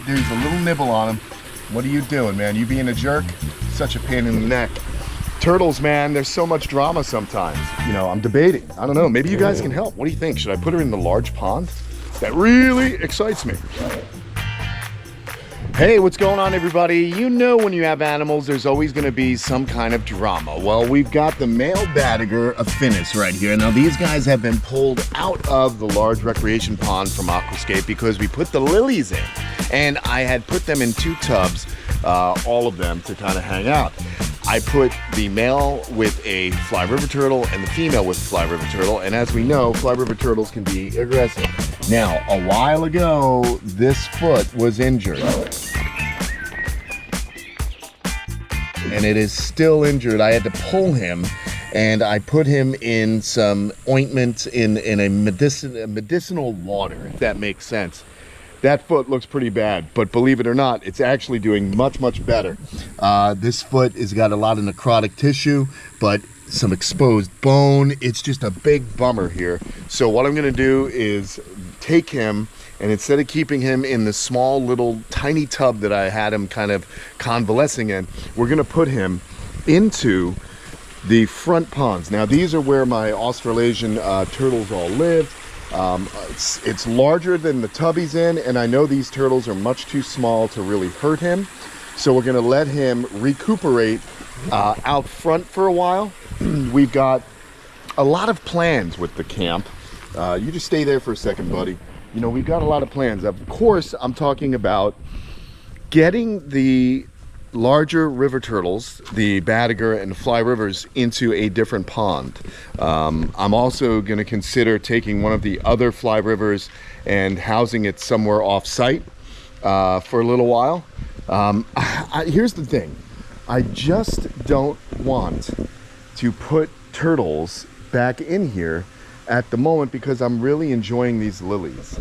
there's a little nibble on him. What are you doing, man? You being a jerk? Such a pain in the neck. Turtles, man, there's so much drama sometimes. You know, I'm debating. I don't know, maybe you guys can help. What do you think? Should I put her in the large pond? That really excites me. Hey, what's going on, everybody? You know, when you have animals, there's always going to be some kind of drama. Well, we've got the male Batagur of Phillips right here. Now, these guys have been pulled out of the large recreation pond from Aquascape because we put the lilies in. And I had put them in 2 tubs, all of them, to kind of hang out. I put the male with a fly river turtle and the female with a fly river turtle. And as we know, fly river turtles can be aggressive. Now, a while ago, this foot was injured. And it is still injured. I had to pull him, and I put him in some ointment in a medicinal water, if that makes sense. That foot looks pretty bad, but believe it or not, it's actually doing much, much better. This foot has got a lot of necrotic tissue, but some exposed bone. It's just a big bummer here. So what I'm gonna do is take him, and instead of keeping him in the small little tiny tub that I had him kind of convalescing in, we're gonna put him into the front ponds. Now these are where my Australasian turtles all live. It's larger than the tub he's in, and I know these turtles are much too small to really hurt him. So we're gonna let him recuperate out front for a while. We've got a lot of plans with the camp. You just stay there for a second, buddy. You know, we've got a lot of plans. Of course, I'm talking about getting the larger river turtles, the Batagur and fly rivers, into a different pond. I'm also going to consider taking one of the other fly rivers and housing it somewhere off-site for a little while. Here's the thing. I just don't want to put turtles back in here at the moment because I'm really enjoying these lilies.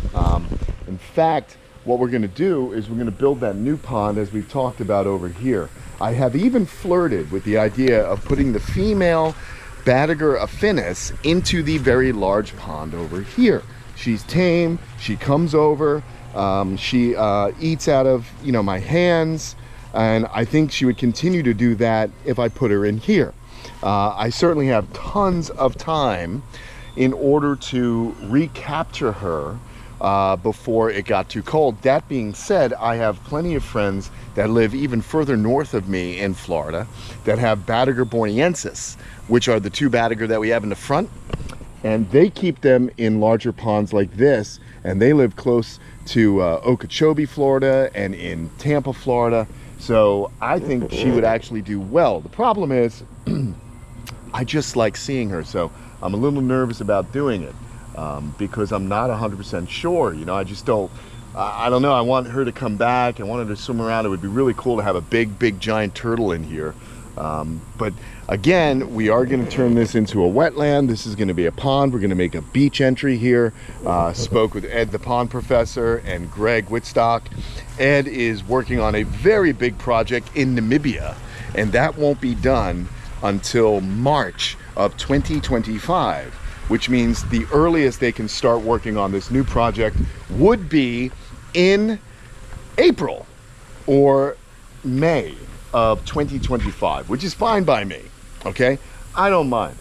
In fact, what we're going to do is we're going to build that new pond as we've talked about over here. I have even flirted with the idea of putting the female Batagur of Phillips into the very large pond over here. She's tame, she comes over, she eats out of, you know, my hands, and I think she would continue to do that if I put her in here. I certainly have tons of time in order to recapture her before it got too cold. That being said, I have plenty of friends that live even further north of me in Florida that have Batagur borneensis, which are the 2 Batagur that we have in the front, and they keep them in larger ponds like this, and they live close to Okeechobee, Florida, and in Tampa, Florida. So I think she would actually do well. The problem is I just like seeing her, so I'm a little nervous about doing it because I'm not 100% sure. You know, I just don't, I don't know. I want her to come back. I want her to swim around. It would be really cool to have a big giant turtle in here. But again, we are going to turn this into a wetland. This is going to be a pond. We're going to make a beach entry here. Spoke with Ed, the pond professor, and Greg Whitstock. Ed is working on a very big project in Namibia, and that won't be done until March of 2025, which means the earliest they can start working on this new project would be in April or May of 2025, which is fine by me. Okay, I don't mind.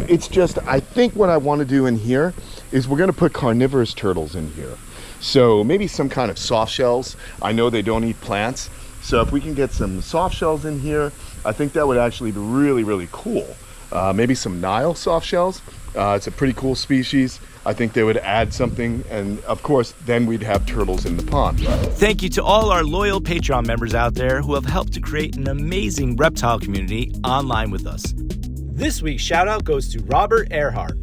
It's just, I think what I want to do in here is we're going to put carnivorous turtles in here, so maybe some kind of soft shells. I know they don't eat plants, so if we can get some soft shells in here, I think that would actually be really cool. Maybe some Nile soft shells. It's a pretty cool species. I think they would add something, and of course then we'd have turtles in the pond. Thank you to all our loyal Patreon members out there who have helped to create an amazing reptile community online with us. This week's shout out goes to Robert Earhart.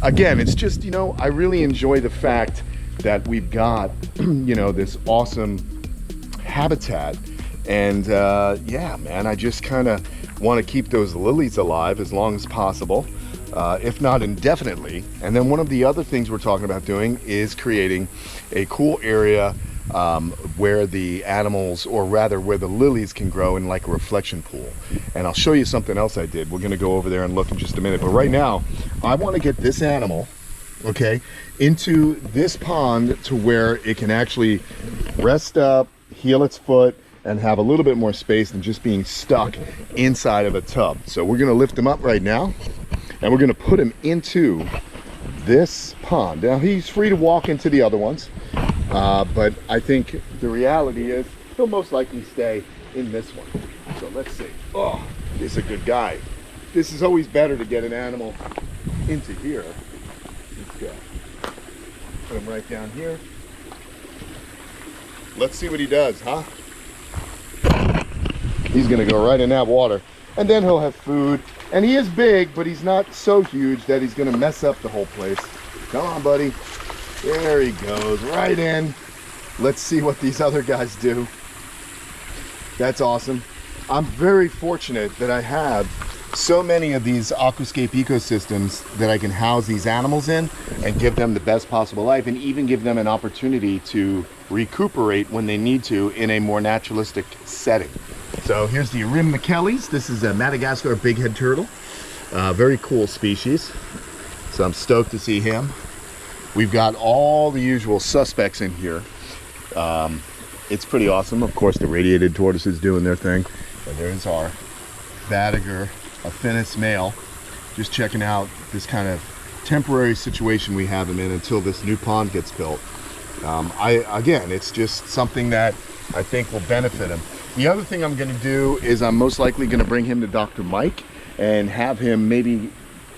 Again, it's just, you know, I really enjoy the fact that we've got, you know, this awesome habitat, and yeah, man, I just kind of want to keep those lilies alive as long as possible, if not indefinitely. And then one of the other things we're talking about doing is creating a cool area where the animals, or rather where the lilies, can grow in like a reflection pool. And I'll show you something else I did. We're going to go over there and look in just a minute, but right now I want to get this animal, okay, into this pond to where it can actually rest up, heal its foot, and have a little bit more space than just being stuck inside of a tub. So we're gonna lift him up right now, and we're gonna put him into this pond. Now he's free to walk into the other ones, but I think the reality is he'll most likely stay in this one. So let's see. Oh, he's a good guy. This is always better to get an animal into here. Let's go. Put him right down here. Let's see what he does, huh? He's gonna go right in that water, and then he'll have food. And he is big, but he's not so huge that he's gonna mess up the whole place. Come on, buddy. There he goes, right in. Let's see what these other guys do. That's awesome. I'm very fortunate that I have so many of these aquascape ecosystems that I can house these animals in and give them the best possible life, and even give them an opportunity to recuperate when they need to in a more naturalistic setting. So here's the Erimnacheles. This is a Madagascar bighead turtle. Very cool species. So I'm stoked to see him. We've got all the usual suspects in here. It's pretty awesome. Of course, the radiated tortoises doing their thing. And there's our Batagur, a Finnis male, just checking out this kind of temporary situation we have him in until this new pond gets built. Again, it's just something that I think will benefit him. The other thing I'm going to do is I'm most likely going to bring him to Dr. Mike and have him maybe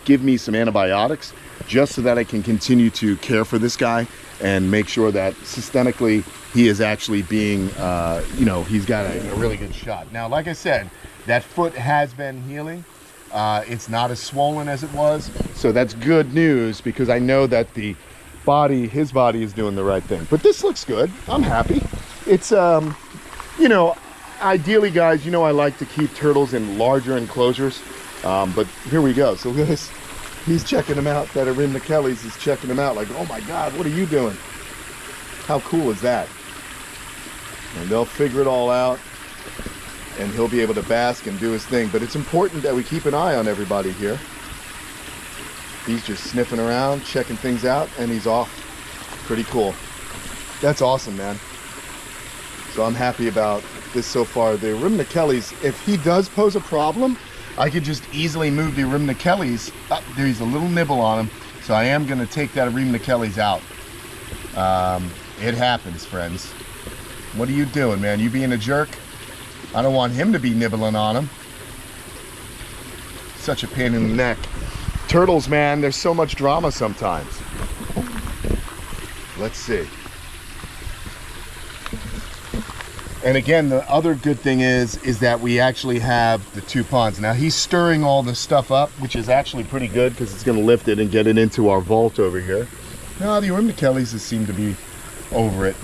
give me some antibiotics, just so that I can continue to care for this guy and make sure that systemically he is actually being, you know, he's got a really good shot. Now, like I said, that foot has been healing. It's not as swollen as it was, so that's good news, because I know that the body, his body is doing the right thing. But this looks good. I'm happy. It's, you know, ideally, guys, you know I like to keep turtles in larger enclosures, but here we go. So look at this. He's checking them out. That Erimnacheles is checking them out like, oh my God, what are you doing? How cool is that? And they'll figure it all out, and he'll be able to bask and do his thing. But it's important that we keep an eye on everybody here. He's just sniffing around, checking things out, and he's off. Pretty cool. That's awesome, man. So I'm happy about this so far. The Erimnacheles, if he does pose a problem, I could just easily move the Erimnacheles. Oh, there's a little nibble on him, so I am going to take that Erimnacheles out. It happens, friends. What are you doing, man? You being a jerk? I don't want him to be nibbling on him. Such a pain in the neck. Turtles, man, there's so much drama sometimes. Let's see. And again, the other good thing is that we actually have the two ponds. Now he's stirring all this stuff up, which is actually pretty good, because it's going to lift it and get it into our vault over here. Now the Erimnacheles seem to be over it.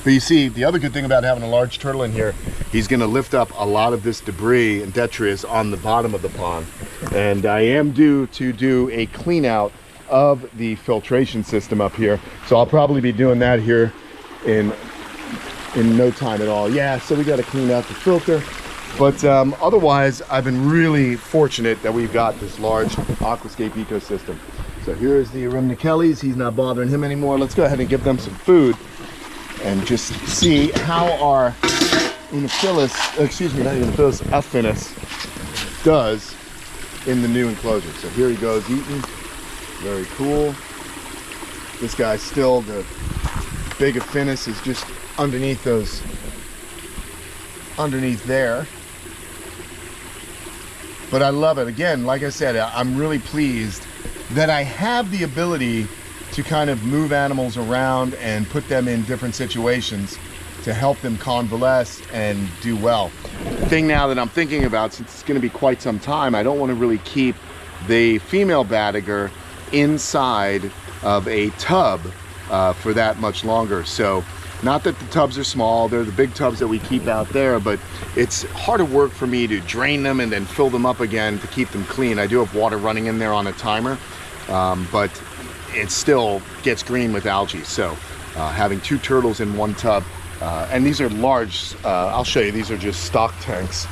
But you see, the other good thing about having a large turtle in here, he's going to lift up a lot of this debris and detritus on the bottom of the pond. And I am due to do a clean out of the filtration system up here. So I'll probably be doing that here in no time at all. Yeah, so we got to clean out the filter. But otherwise, I've been really fortunate that we've got this large aquascape ecosystem. So here's the Erimnacheles. He's not bothering him anymore. Let's go ahead and give them some food and just see how our Unophilus, excuse me, not Unophilus, Aphanis does in the new enclosure. So here he goes eating. Very cool. This guy's still, the big Aphanis is just underneath those, underneath there. But I love it. Again, like I said, I'm really pleased that I have the ability to kind of move animals around and put them in different situations to help them convalesce and do well. The thing now that I'm thinking about, since it's going to be quite some time, I don't want to really keep the female Batagur inside of a tub for that much longer. So not that the tubs are small, they're the big tubs that we keep out there, but it's harder work for me to drain them and then fill them up again to keep them clean. I do have water running in there on a timer, but it still gets green with algae. So having two turtles in one tub, and these are large, I'll show you, these are just stock tanks,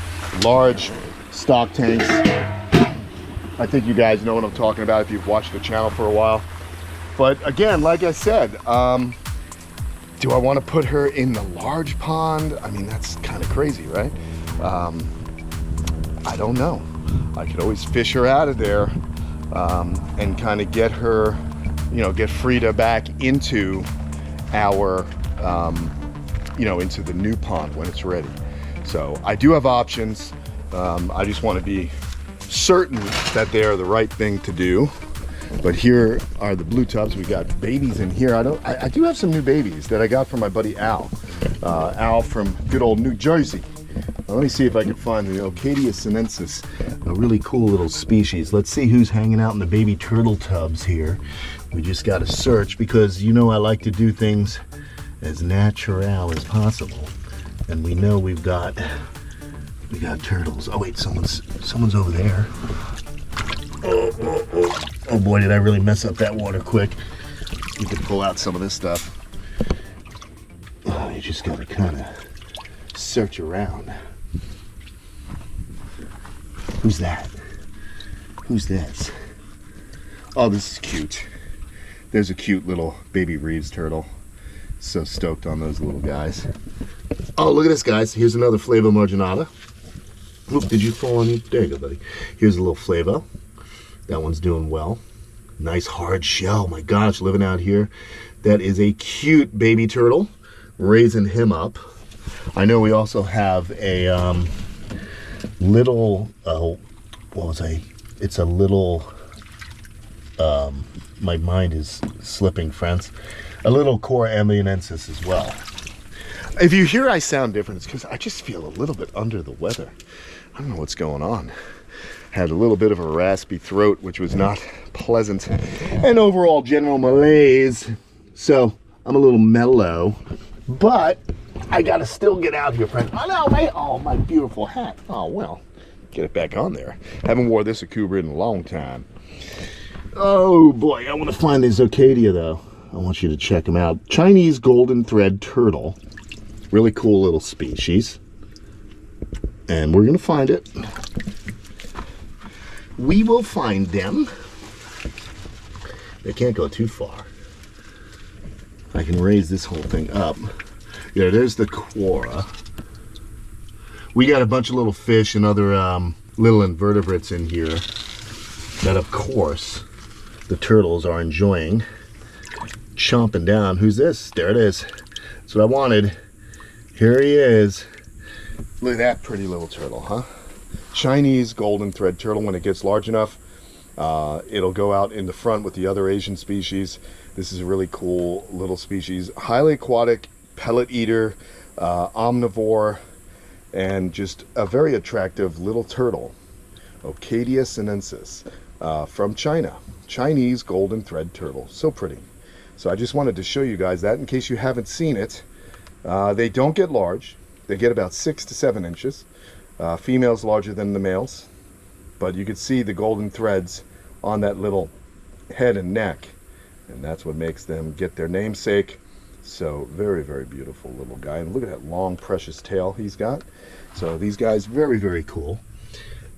large stock tanks. I think you guys know what I'm talking about if you've watched the channel for a while. But again, like I said, Do I want to put her in the large pond? I mean, that's kind of crazy, right? I don't know. I could always fish her out of there and kind of get her, you know, get Frida back into our, you know, into the new pond when it's ready. So I do have options. I just want to be certain that they are the right thing to do. But here are the blue tubs. We got babies in here. I do have some new babies that I got from my buddy Al. Al from good old New Jersey. Now, let me see if I can find the Ocadia sinensis, a really cool little species. Let's see who's hanging out in the baby turtle tubs here. We just got to search because, you know, I like to do things as natural as possible. And we know we got turtles. Oh wait, someone's over there. Oh boy, did I really mess up that water quick. We can pull out some of this stuff. Oh, you just gotta kind of search around. Who's that? Who's this? Oh, this is cute. There's a cute little baby Reeves turtle. So stoked on those little guys. Oh, look at this, guys. Here's another Flavo marginata. Oop, did you fall on you? There you go, buddy. Here's a little Flavo. That one's doing well. Nice hard shell. My gosh, living out here. That is a cute baby turtle. Raising him up. I know we also have a little, it's a little, my mind is slipping, friends. A little Cora ambienensis as well. If you hear I sound different, it's because I just feel a little bit under the weather. I don't know what's going on. Had a little bit of a raspy throat, which was not pleasant, and overall general malaise. So I'm a little mellow, but I gotta still get out here, friend. Oh no, wait! Oh, my beautiful hat. Oh well, get it back on there. Haven't wore this Akuba in a long time. Oh boy, I want to find this Ocadia though. I want you to check them out. Chinese golden thread turtle, really cool little species, and we're gonna find it. We will find them. They can't go too far. I can raise this whole thing up. Yeah, there's the Quora. We got a bunch of little fish and other little invertebrates in here that, of course, the turtles are enjoying. Chomping down. Who's this? There it is. That's what I wanted. Here he is. Look at that pretty little turtle, huh? Chinese golden thread turtle. When it gets large enough, it'll go out in the front with the other Asian species. This is a really cool little species. Highly aquatic, pellet eater, omnivore, and just a very attractive little turtle. Ocadia sinensis from China. Chinese golden thread turtle. So pretty. So I just wanted to show you guys that in case you haven't seen it. They don't get large. They get about 6 to 7 inches. Females larger than the males, but you can see the golden threads on that little head and neck, and that's what makes them get their namesake. So very, very beautiful little guy. And look at that long precious tail he's got. So these guys, very, very cool,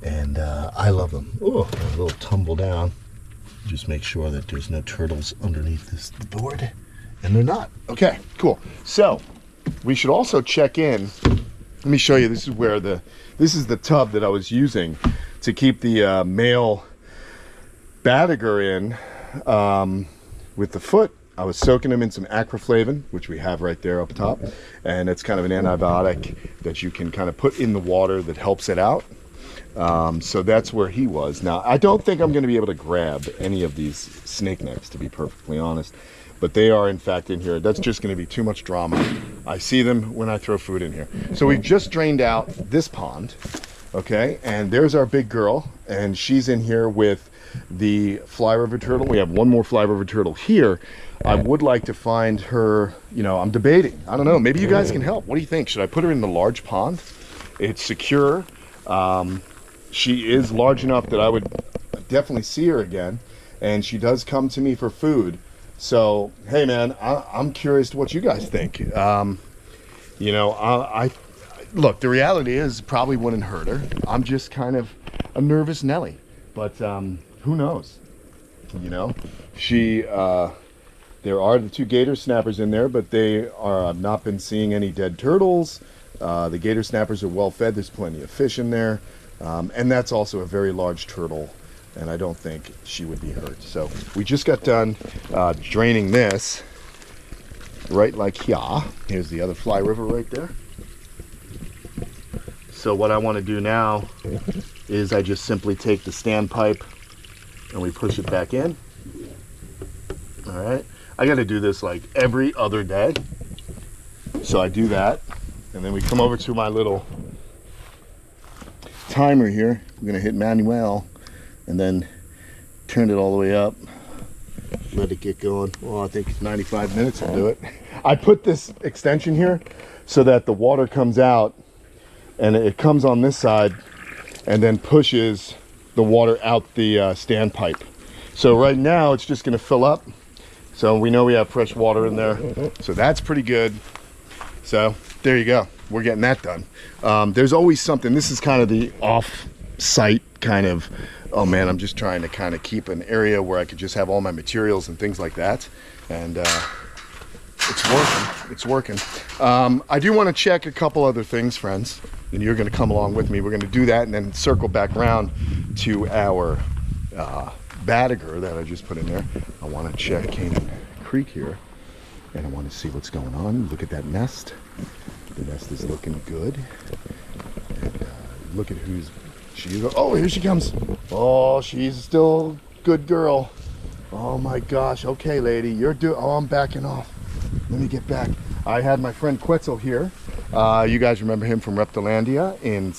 and I love them. Oh, a little tumble down. Just make sure that there's no turtles underneath this board, and they're not. Okay, cool. So we should also check in. Let me show you. This is the tub that I was using to keep the male Batagur in with the foot. I was soaking him in some acroflavin, which we have right there up top, and it's kind of an antibiotic that you can kind of put in the water that helps it out. So that's where he was. Now, I don't think I'm going to be able to grab any of these snake necks, to be perfectly honest. But they are, in fact, in here. That's just going to be too much drama. I see them when I throw food in here. So we've just drained out this pond, okay? And there's our big girl, and she's in here with the fly river turtle. We have one more fly river turtle here. I would like to find her, you know, I'm debating. I don't know. Maybe you guys can help. What do you think? Should I put her in the large pond? It's secure. She is large enough that I would definitely see her again, and she does come to me for food. So, hey man, I'm curious to what you guys think. You know, I look, the reality is probably wouldn't hurt her. I'm just kind of a nervous Nelly, but who knows? You know, she There are the 2 gator snappers in there, but they are I've not been seeing any dead turtles. The gator snappers are well fed. There's plenty of fish in there. And that's also a very large turtle, and I don't think she would be hurt. So we just got done draining this right like here. Here's the other fly river right there. So what I want to do now is I just simply take the standpipe and we push it back in. All right. I got to do this like every other day. So I do that, and then we come over to my little timer here. I'm going to hit manual and then turn it all the way up. Let it get going. Well, I think 95 minutes will do it. I put this extension here so that the water comes out and it comes on this side and then pushes the water out the standpipe. So right now it's just going to fill up. So we know we have fresh water in there. So that's pretty good. So there you go. We're getting that done. There's always something. This is kind of the off-site kind of, oh man, I'm just trying to kind of keep an area where I could just have all my materials and things like that. And it's working. It's working. I do want to check a couple other things, friends. And you're going to come along with me. We're going to do that and then circle back around to our Batagur that I just put in there. I want to check Canaan Creek here, and I want to see what's going on. Look at that nest. The nest is looking good. And look at who's she. Oh, here she comes. Oh, she's still a good girl. Oh my gosh. Okay, lady, you're oh, I'm backing off. Let me get back. I had my friend Quetzal here. You guys remember him from Reptilandia in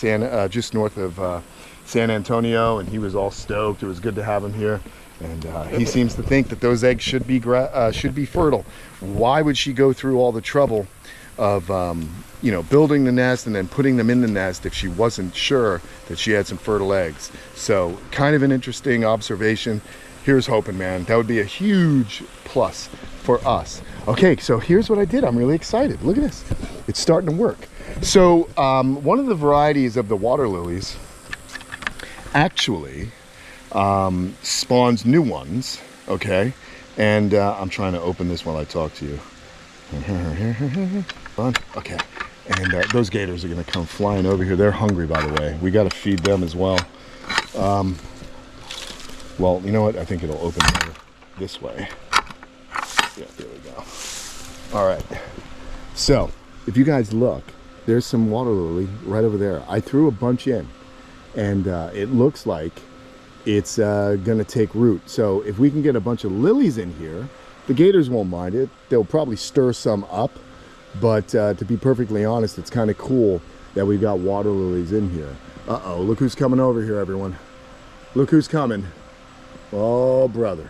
just north of San Antonio, and he was all stoked. It was good to have him here, and he seems to think that those eggs should be fertile. Why would she go through all the trouble of you know, building the nest and then putting them in the nest if she wasn't sure that she had some fertile eggs? So kind of an interesting observation. Here's hoping, man. That would be a huge plus for us. Okay, so here's what I did. I'm really excited. Look at this. It's starting to work. So one of the varieties of the water lilies actually spawns new ones, okay? And I'm trying to open this while I talk to you. Okay, and those gators are gonna come flying over here. They're hungry, by the way. We gotta feed them as well. Well, you know what? I think it'll open this way. Yeah, there we go. All right, so if you guys look, there's some water lily right over there. I threw a bunch in, and it looks like it's gonna take root. So if we can get a bunch of lilies in here, the gators won't mind it. They'll probably stir some up, but to be perfectly honest, it's kind of cool that we've got water lilies in here. Uh-oh, look who's coming over here, everyone. Look who's coming. Oh, brother.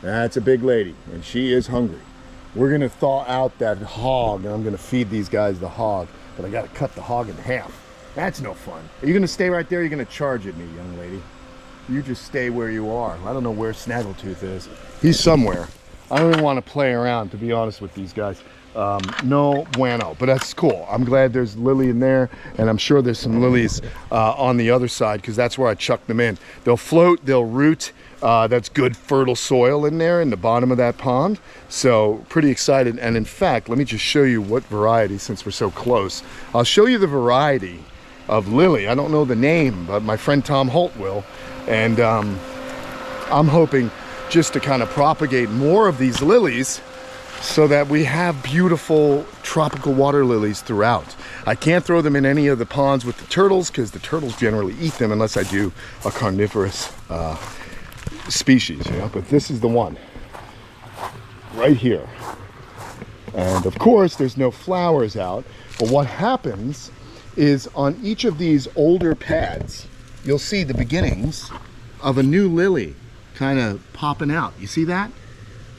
That's a big lady, and she is hungry. We're gonna thaw out that hog, and I'm gonna feed these guys the hog, but I gotta cut the hog in half. That's no fun. Are you gonna stay right there? Or are you gonna charge at me, young lady? You just stay where you are. I don't know where Snaggletooth is. He's somewhere. I don't even want to play around, to be honest with these guys. No bueno, but that's cool. I'm glad there's lily in there, and I'm sure there's some lilies on the other side, because that's where I chuck them in. They'll float, they'll root. That's good fertile soil in there in the bottom of that pond. So pretty excited. And in fact, let me just show you what variety, since we're so close. I'll show you the variety of lily. I don't know the name, but my friend Tom Holt will. And I'm hoping just to kind of propagate more of these lilies so that we have beautiful tropical water lilies throughout. I can't throw them in any of the ponds with the turtles, because the turtles generally eat them unless I do a carnivorous species, you know. But this is the one right here, and of course there's no flowers out, but what happens is on each of these older pads you'll see the beginnings of a new lily kind of popping out. You see that?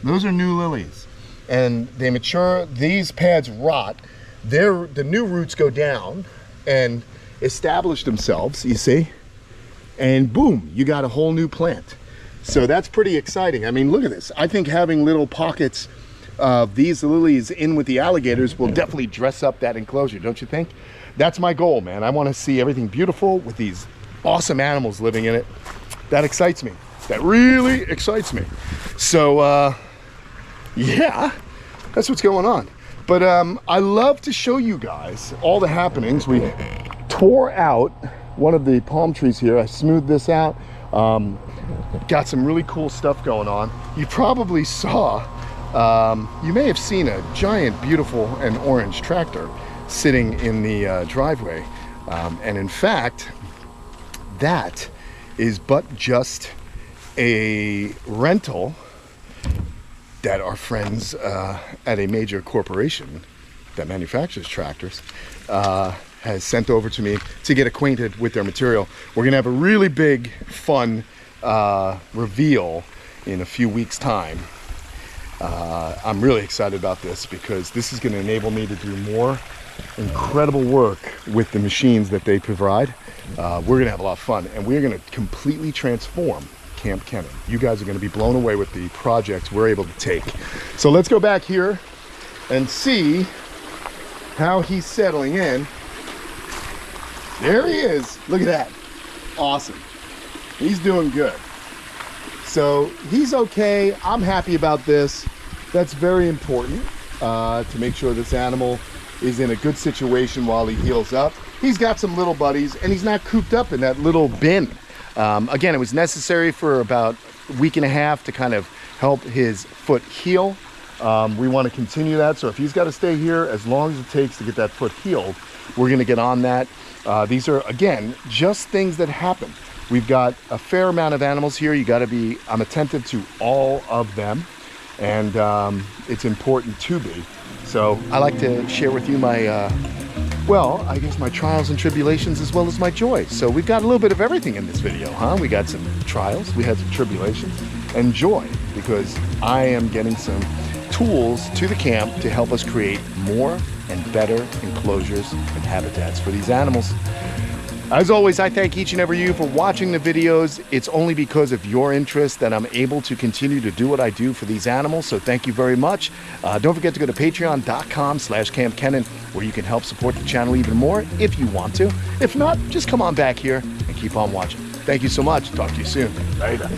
Those are new lilies, and they mature. These pads rot. The new roots go down and establish themselves, you see, and boom, you got a whole new plant. So that's pretty exciting. I mean, look at this. I think having little pockets of these lilies in with the alligators will definitely dress up that enclosure, don't you think? That's my goal, man. I want to see everything beautiful with these awesome animals living in it. That excites me. That really excites me. So Yeah, that's what's going on. But I love to show you guys all the happenings. We tore out one of the palm trees here. I smoothed this out. Got some really cool stuff going on. You probably saw, you may have seen a giant, beautiful and orange tractor sitting in the driveway. And in fact, that is but just a rental that our friends at a major corporation that manufactures tractors has sent over to me to get acquainted with their material. We're gonna have a really big, fun reveal in a few weeks' time. I'm really excited about this because this is gonna enable me to do more incredible work with the machines that they provide. We're gonna have a lot of fun, and we're gonna completely transform Kamp Kenan. You guys are going to be blown away with the projects we're able to take. So let's go back here and see how he's settling in. There he is. Look at that. Awesome. He's doing good. So he's okay. I'm happy about this. That's very important to make sure this animal is in a good situation while he heals up. He's got some little buddies, and he's not cooped up in that little bin. Again, it was necessary for about a week and a half to kind of help his foot heal. We want to continue that, so if he's got to stay here as long as it takes to get that foot healed, we're going to get on that. These are, again, just things that happen. We've got a fair amount of animals here. You got to be, I'm attentive to all of them, and it's important to be. So I like to share with you my well, I guess my trials and tribulations as well as my joy. So we've got a little bit of everything in this video, huh? We got some trials, we had some tribulations, and joy, because I am getting some tools to the camp to help us create more and better enclosures and habitats for these animals. As always, I thank each and every you for watching the videos. It's only because of your interest that I'm able to continue to do what I do for these animals, so thank you very much. Don't forget to go to patreon.com/Kamp Kenan, where you can help support the channel even more if you want to. If not, just come on back here and keep on watching. Thank you so much. Talk to you soon. Later.